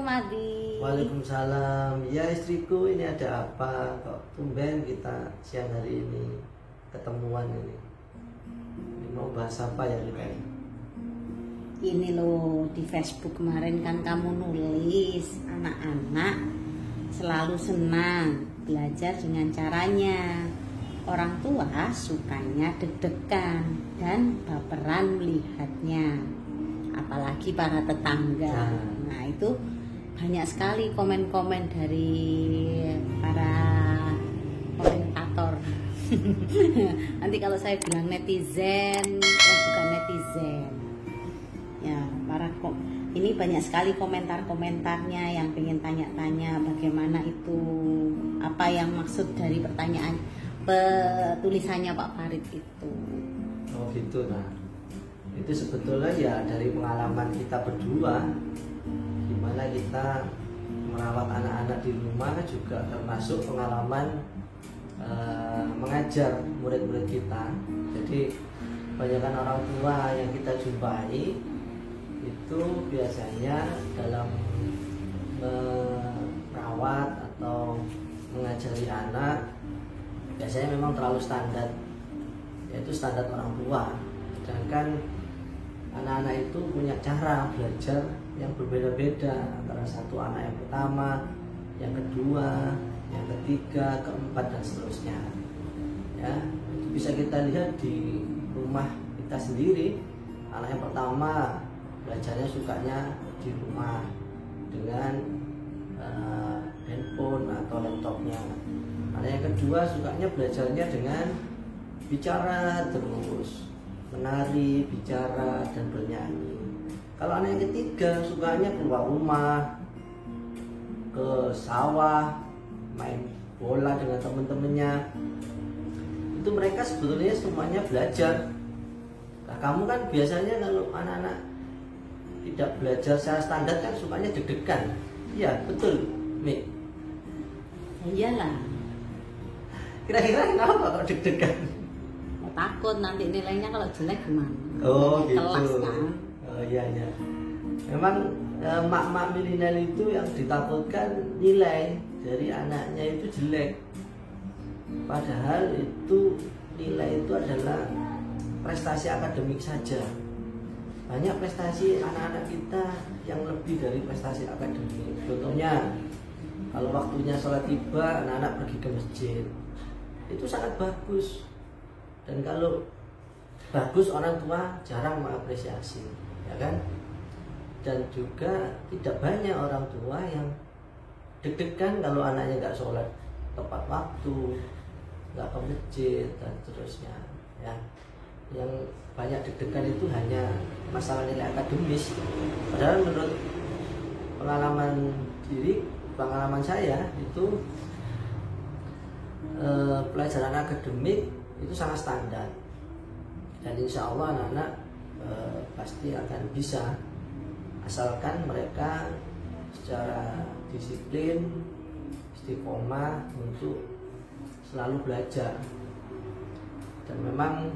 Adi. Waalaikumsalam. Ya istriku, ini ada apa? Kok tumben kita siang hari ini ketemuan ini? Ini mau bahas apa ya kita ini? Ini loh, di Facebook kemarin kan kamu nulis anak-anak selalu senang belajar dengan caranya. Orang tua sukanya deg-degan dan baperan melihatnya, apalagi para tetangga. Nah itu banyak sekali komen-komen dari para komentator. Nanti kalau saya bilang netizen, bukan netizen. Ya, ini banyak sekali komentar-komentarnya yang pengen tanya-tanya bagaimana itu, apa yang maksud dari pertanyaan tulisannya Pak Farid itu. Oh gitu. Nah itu sebetulnya ya dari pengalaman kita berdua, gimana kita merawat anak-anak di rumah, juga termasuk pengalaman mengajar murid-murid kita. Jadi kebanyakan orang tua yang kita jumpai itu biasanya dalam merawat atau mengajari anak biasanya memang terlalu standar, yaitu standar orang tua. Sedangkan anak-anak itu punya cara belajar yang berbeda-beda antara satu anak yang pertama, yang kedua, yang ketiga, keempat dan seterusnya. Ya, itu bisa kita lihat di rumah kita sendiri. Anak yang pertama belajarnya sukanya di rumah dengan handphone atau laptopnya. Anak yang kedua sukanya belajarnya dengan bicara terus, menari, bicara, dan bernyanyi. Kalau anak yang ketiga sukanya keluar rumah, ke sawah, main bola dengan teman-temannya. Itu mereka sebetulnya semuanya belajar. Nah, kamu kan biasanya kalau anak-anak tidak belajar secara standar kan sukanya deg-degan. Iya, betul, Mi. Iyalah. Kira-kira kenapa kok deg-degan? Takut nanti nilainya kalau jelek gimana? Oh gitu. Kelas kan? Oh iya iya. Memang mak-mak milenial itu yang ditakutkan nilai dari anaknya itu jelek. Padahal itu nilai itu adalah prestasi akademik saja. Banyak prestasi anak-anak kita yang lebih dari prestasi akademik. Contohnya, kalau waktunya sholat tiba, anak-anak pergi ke masjid. Itu sangat bagus. Dan kalau bagus, orang tua jarang mengapresiasi, ya kan? Dan juga tidak banyak orang tua yang deg-degan kalau anaknya nggak sholat tepat waktu, nggak ke masjid dan seterusnya. Ya, yang banyak deg-degan itu hanya masalah nilai akademis. Padahal menurut pengalaman saya itu pelajaran akademik itu sangat standar, dan insya Allah anak-anak pasti akan bisa, asalkan mereka secara disiplin, istiqomah untuk selalu belajar. Dan memang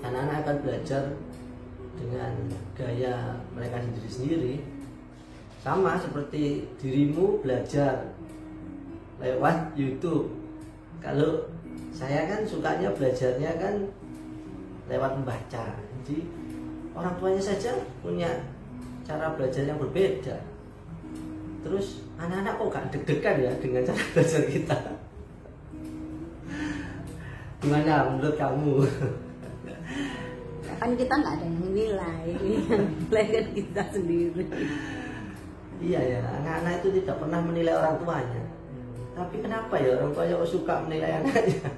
anak-anak akan belajar dengan gaya mereka sendiri-sendiri, sama seperti dirimu belajar lewat YouTube. Kalau saya kan sukanya belajarnya kan lewat membaca. Jadi orang tuanya saja punya cara belajar yang berbeda. Terus anak-anak kok gak deg-degan ya dengan cara belajar kita? Gimana menurut kamu? Kan kita nggak ada yang nilai, yang nilai kan kita sendiri. Iya ya, anak-anak itu tidak pernah menilai orang tuanya. Tapi kenapa ya orang tuanya suka menilai anaknya?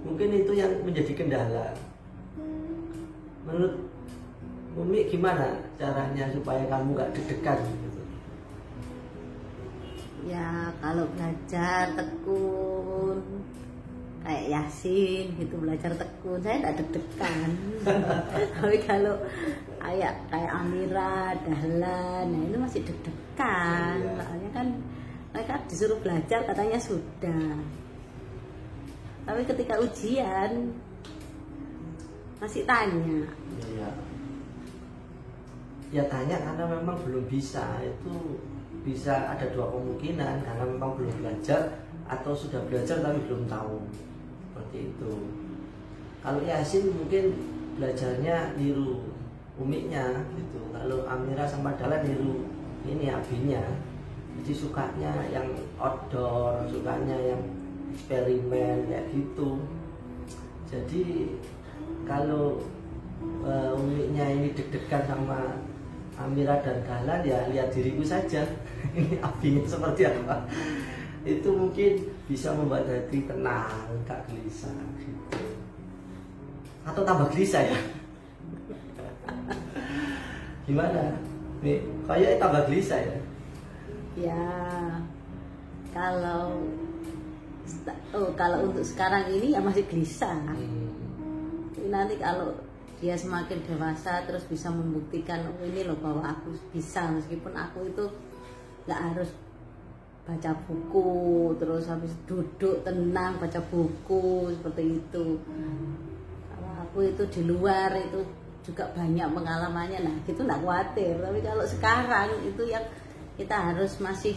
Mungkin itu yang menjadi kendala. Menurut Umi gimana caranya supaya kamu gak deg-degan gitu? Ya kalau belajar tekun kayak Yasin gitu, belajar tekun saya tidak deg-degan. Tapi kalau kayak Amira, Dahlan, nah itu masih deg-degan. Soalnya kan mereka disuruh belajar katanya sudah. Tapi ketika ujian masih tanya. Iya. ya tanya karena memang belum bisa. Itu bisa ada dua kemungkinan, karena memang belum belajar atau sudah belajar tapi belum tahu, seperti itu. Kalau Yasin mungkin belajarnya niru umiknya gitu. Kalau Amira sama Dahlan niru ini abinya. Jadi sukanya yang outdoor, sukanya yang eksperimen kayak gitu. Jadi kalau umiknya ini deg-degan sama Amira dan Dahlan, ya lihat diriku saja. Ini abinya seperti apa. Itu mungkin bisa membuat hati tenang, gak gelisah gitu. Atau tambah gelisah ya. Gimana? Nih, kayaknya tambah gelisah ya. Ya, kalau untuk sekarang ini ya masih gelisah. Nanti kalau dia semakin dewasa terus bisa membuktikan, oh ini loh bahwa aku bisa, meskipun aku itu nggak harus baca buku terus habis duduk tenang baca buku seperti itu. Kalau aku itu di luar itu juga banyak pengalamannya, nah gitu nggak khawatir. Tapi kalau sekarang itu yang kita harus masih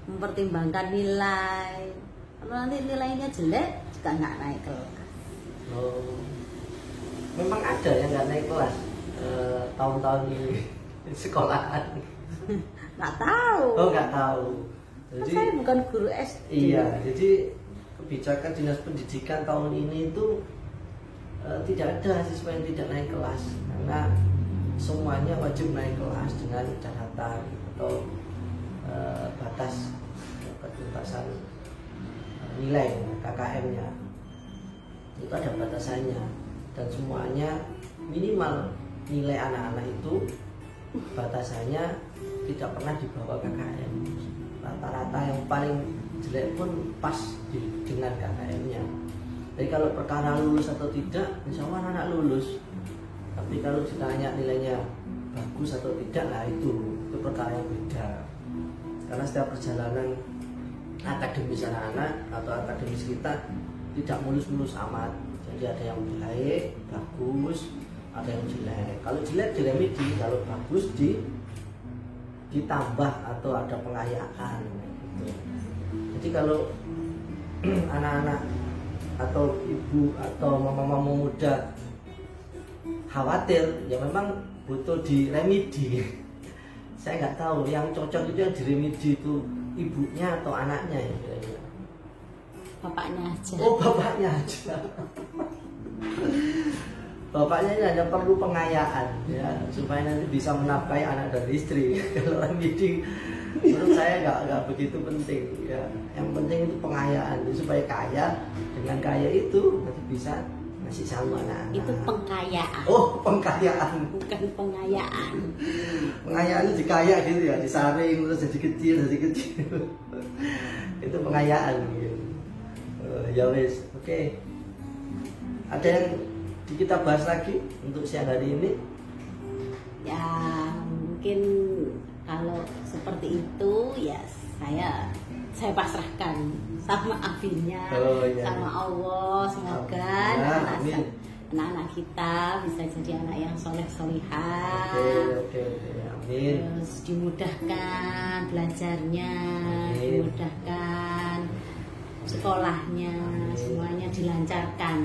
mempertimbangkan nilai. Kalau nanti nilainya jelek juga nggak naik kelas. Oh, memang ada yang nggak naik kelas tahun-tahun ini sekolahan. Nggak tahu. Oh, nggak tahu. Jadi saya bukan guru SD. Iya, jadi kebijakan dinas pendidikan tahun ini itu tidak ada siswa yang tidak naik kelas, karena semuanya wajib naik kelas dengan catatan atau batas ketuntasan nilai KKM-nya. Itu ada batasannya, dan semuanya minimal nilai anak-anak itu batasannya tidak pernah di bawah KKM. Rata-rata yang paling jelek pun pas dengan KKM-nya. Jadi kalau perkara lulus atau tidak, insya Allah anak lulus. Tapi kalau ditanya nilainya bagus atau tidak, lah itu perkara yang beda. Karena setiap perjalanan akademis anak-anak atau akademis kita tidak mulus-mulus amat. Jadi ada yang baik, bagus, ada yang jelek. Kalau jelek diremedi, kalau bagus ditambah atau ada pengayaan gitu. Jadi kalau anak-anak atau ibu atau mama-mama muda khawatir, ya memang butuh diremedi. Saya nggak tahu yang cocok itu yang diremedi itu ibunya atau anaknya ya. Bapaknya aja. Oh, bapaknya aja. Bapaknya ini hanya perlu pengayaan ya, supaya nanti bisa menafkahi anak dan istri. Kalau remedi menurut saya nggak begitu penting ya. Yang penting itu pengayaan, supaya kaya. Dengan kaya itu nanti bisa ngasih sama anak-anak. Itu pengkayaan. Oh, pengkayaan. Bukan pengayaan. Pengayaan itu dikaya gitu ya, disaring terus jadi kecil. Itu pengayaan gitu. Ya wes, oke. Ada yang kita bahas lagi untuk siang hari ini? Ya mungkin kalau seperti itu ya saya pasrahkan sama abinya, sama Allah. Semoga anak-anak kita bisa jadi anak yang soleh-solihah. Oke, amin. Terus dimudahkan belajarnya, dimudahkan sekolahnya, semuanya dilancarkan.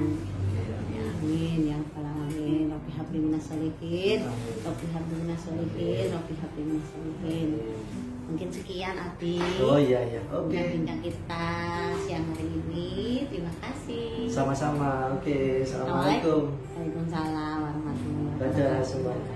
Amin ya rabbal alamin. Rabbi habli minas sholihin, Rabbi habli minas sholihin, Rabbi habli minas sholihin. Mungkin sekian Abi. Oh iya, oke. Bincang kita siang hari ini. Terima kasih. Sama-sama. Oke, assalamualaikum. Waalaikumsalam warahmatullahi wabarakatuh. Dadah semuanya.